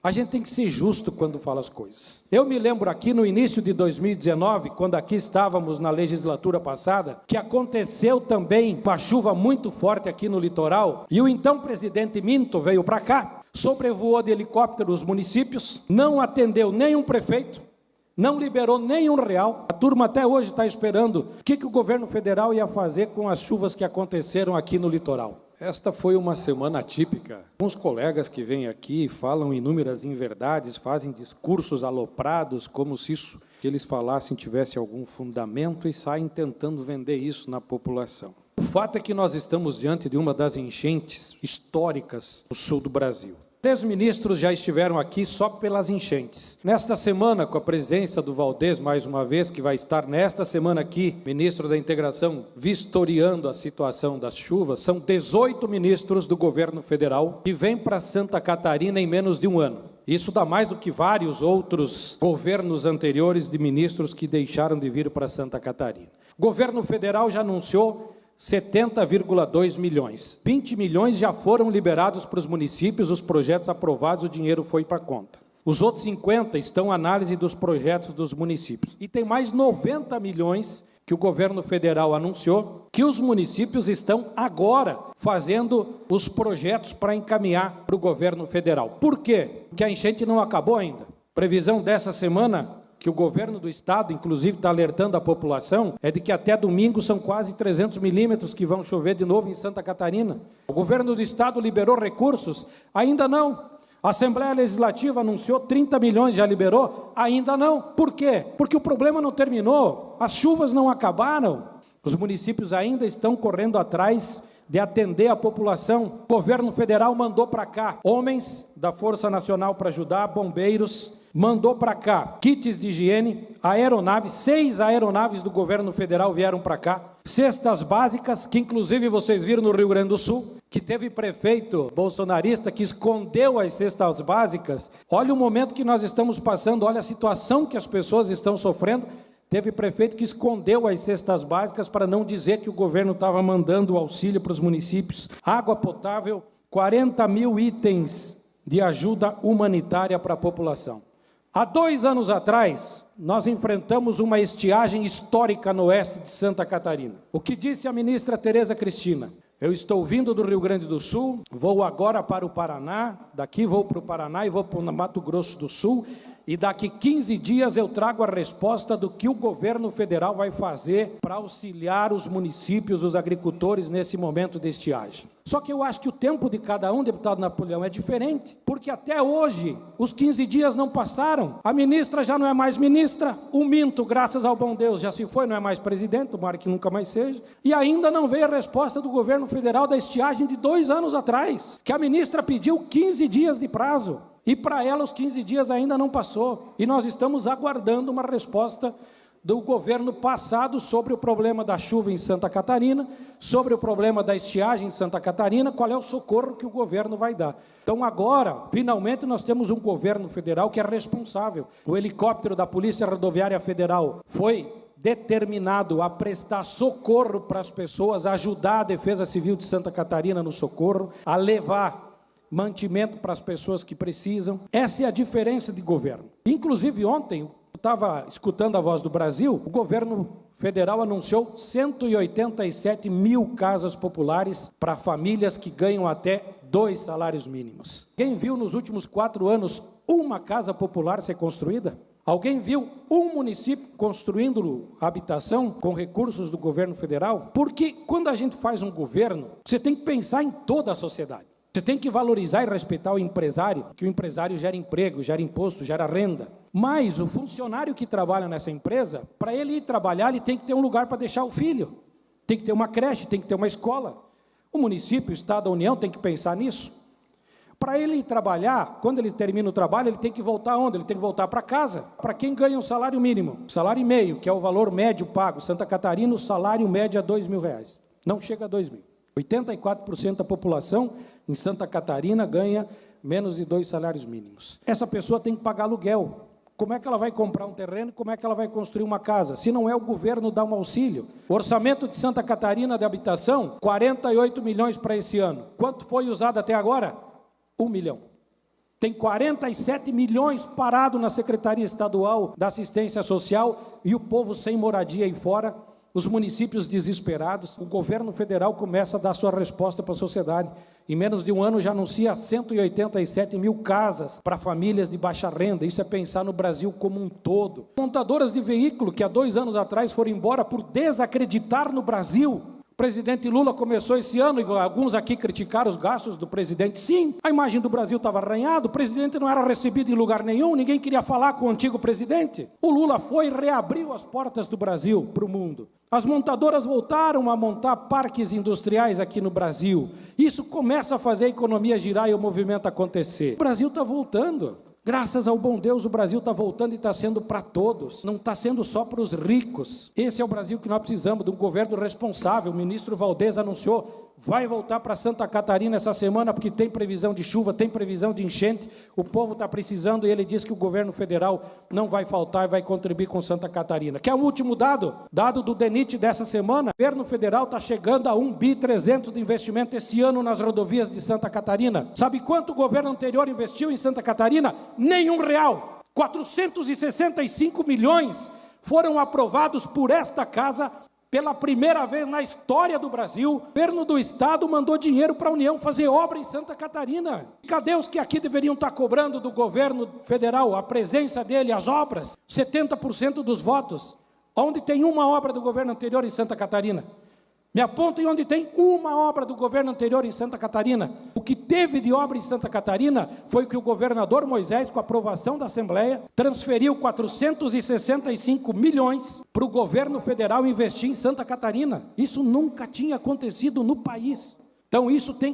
A gente tem que ser justo quando fala as coisas. Eu me lembro aqui no início de 2019, quando aqui estávamos na legislatura passada, que aconteceu também uma chuva muito forte aqui no litoral, e o então presidente Minto veio para cá, sobrevoou de helicóptero os municípios, não atendeu nenhum prefeito, não liberou nenhum real. A turma até hoje está esperando o que o governo federal ia fazer com as chuvas que aconteceram aqui no litoral. Esta foi uma semana atípica. Uns colegas que vêm aqui falam inúmeras inverdades, fazem discursos aloprados, como se isso que eles falassem tivesse algum fundamento e saem tentando vender isso na população. O fato é que nós estamos diante de uma das enchentes históricas no sul do Brasil. 3 ministros já estiveram aqui só pelas enchentes. Nesta semana, com a presença do Valdez, mais uma vez, que vai estar nesta semana aqui, ministro da Integração, vistoriando a situação das chuvas, são 18 ministros do governo federal que vêm para Santa Catarina em menos de um ano. Isso dá mais do que vários outros governos anteriores de ministros que deixaram de vir para Santa Catarina. O governo federal já anunciou 70,2 milhões. 20 milhões já foram liberados para os municípios, os projetos aprovados, o dinheiro foi para a conta. Os outros 50 estão à análise dos projetos dos municípios. E tem mais 90 milhões que o governo federal anunciou, que os municípios estão agora fazendo os projetos para encaminhar para o governo federal. Por quê? Porque a enchente não acabou ainda. Previsão dessa semana, que o governo do estado, inclusive, está alertando a população, é de que até domingo são quase 300 milímetros que vão chover de novo em Santa Catarina. O governo do estado liberou recursos? Ainda não. A Assembleia Legislativa anunciou 30 milhões, já liberou? Ainda não. Por quê? Porque o problema não terminou, as chuvas não acabaram. Os municípios ainda estão correndo atrás de atender a população. O governo federal mandou para cá homens da Força Nacional para ajudar, bombeiros, mandou para cá kits de higiene, aeronaves, 6 aeronaves do governo federal vieram para cá, cestas básicas, que inclusive vocês viram no Rio Grande do Sul, que teve prefeito bolsonarista que escondeu as cestas básicas. Olha o momento que nós estamos passando, olha a situação que as pessoas estão sofrendo. Teve prefeito que escondeu as cestas básicas para não dizer que o governo estava mandando o auxílio para os municípios. Água potável, 40 mil itens de ajuda humanitária para a população. Há 2 anos atrás, nós enfrentamos uma estiagem histórica no oeste de Santa Catarina. O que disse a ministra Tereza Cristina? Eu estou vindo do Rio Grande do Sul, vou agora para o Paraná, daqui vou para o Paraná e vou para o Mato Grosso do Sul, e daqui 15 dias eu trago a resposta do que o governo federal vai fazer para auxiliar os municípios, os agricultores nesse momento de estiagem. Só que eu acho que o tempo de cada um, deputado Napoleão, é diferente, porque até hoje os 15 dias não passaram, a ministra já não é mais ministra, o Minto, graças ao bom Deus, já se foi, não é mais presidente, tomara que nunca mais seja, e ainda não veio a resposta do governo federal da estiagem de 2 anos atrás, que a ministra pediu 15 dias de prazo, e para ela os 15 dias ainda não passou, e nós estamos aguardando uma resposta do governo passado sobre o problema da chuva em Santa Catarina, sobre o problema da estiagem em Santa Catarina, qual é o socorro que o governo vai dar. Então agora, finalmente, nós temos um governo federal que é responsável. O helicóptero da Polícia Rodoviária Federal foi determinado a prestar socorro para as pessoas, a ajudar a Defesa Civil de Santa Catarina no socorro, a levar mantimento para as pessoas que precisam. Essa é a diferença de governo. Inclusive ontem, eu estava escutando a Voz do Brasil, o governo federal anunciou 187 mil casas populares para famílias que ganham até 2 salários mínimos. Quem viu nos últimos 4 anos uma casa popular ser construída? Alguém viu um município construindo habitação com recursos do governo federal? Porque quando a gente faz um governo, você tem que pensar em toda a sociedade. Você tem que valorizar e respeitar o empresário, que o empresário gera emprego, gera imposto, gera renda. Mas o funcionário que trabalha nessa empresa, para ele ir trabalhar, ele tem que ter um lugar para deixar o filho. Tem que ter uma creche, tem que ter uma escola. O município, o Estado, a União tem que pensar nisso. Para ele ir trabalhar, quando ele termina o trabalho, ele tem que voltar onde? Ele tem que voltar para casa. Para quem ganha um salário mínimo, salário e meio, que é o valor médio pago. Santa Catarina, o salário médio é R$2.000. Não chega a 2.000. 84% da população em Santa Catarina ganha menos de 2 salários mínimos. Essa pessoa tem que pagar aluguel. Como é que ela vai comprar um terreno? Como é que ela vai construir uma casa? Se não é o governo dar um auxílio. O orçamento de Santa Catarina de habitação, 48 milhões para esse ano. Quanto foi usado até agora? 1 milhão. Tem 47 milhões parado na Secretaria Estadual da Assistência Social e o povo sem moradia aí fora, os municípios desesperados. O governo federal começa a dar sua resposta para a sociedade. Em menos de um ano já anuncia 187 mil casas para famílias de baixa renda. Isso é pensar no Brasil como um todo. Montadoras de veículo que há 2 anos atrás foram embora por desacreditar no Brasil. O presidente Lula começou esse ano, e alguns aqui criticaram os gastos do presidente. Sim, a imagem do Brasil estava arranhada, o presidente não era recebido em lugar nenhum, ninguém queria falar com o antigo presidente. O Lula foi e reabriu as portas do Brasil para o mundo. As montadoras voltaram a montar parques industriais aqui no Brasil. Isso começa a fazer a economia girar e o movimento acontecer. O Brasil está voltando. Graças ao bom Deus, o Brasil está voltando e está sendo para todos, não está sendo só para os ricos. Esse é o Brasil que nós precisamos, de um governo responsável. O ministro Valdez anunciou, vai voltar para Santa Catarina essa semana, porque tem previsão de chuva, tem previsão de enchente, o povo está precisando, e ele diz que o governo federal não vai faltar e vai contribuir com Santa Catarina. Quer um último dado? Dado do DENIT dessa semana, o governo federal está chegando a 1,3 bi de investimento esse ano nas rodovias de Santa Catarina. Sabe quanto o governo anterior investiu em Santa Catarina? Nenhum real. 465 milhões foram aprovados por esta casa. Pela primeira vez na história do Brasil, o governo do estado mandou dinheiro para a União fazer obra em Santa Catarina. Cadê os que aqui deveriam estar cobrando do governo federal a presença dele, as obras? 70% dos votos. Onde tem uma obra do governo anterior em Santa Catarina? Me apontem onde tem uma obra do governo anterior em Santa Catarina. O que teve de obra em Santa Catarina foi que o governador Moisés, com a aprovação da Assembleia, transferiu 465 milhões para o governo federal investir em Santa Catarina. Isso nunca tinha acontecido no país. Então isso tem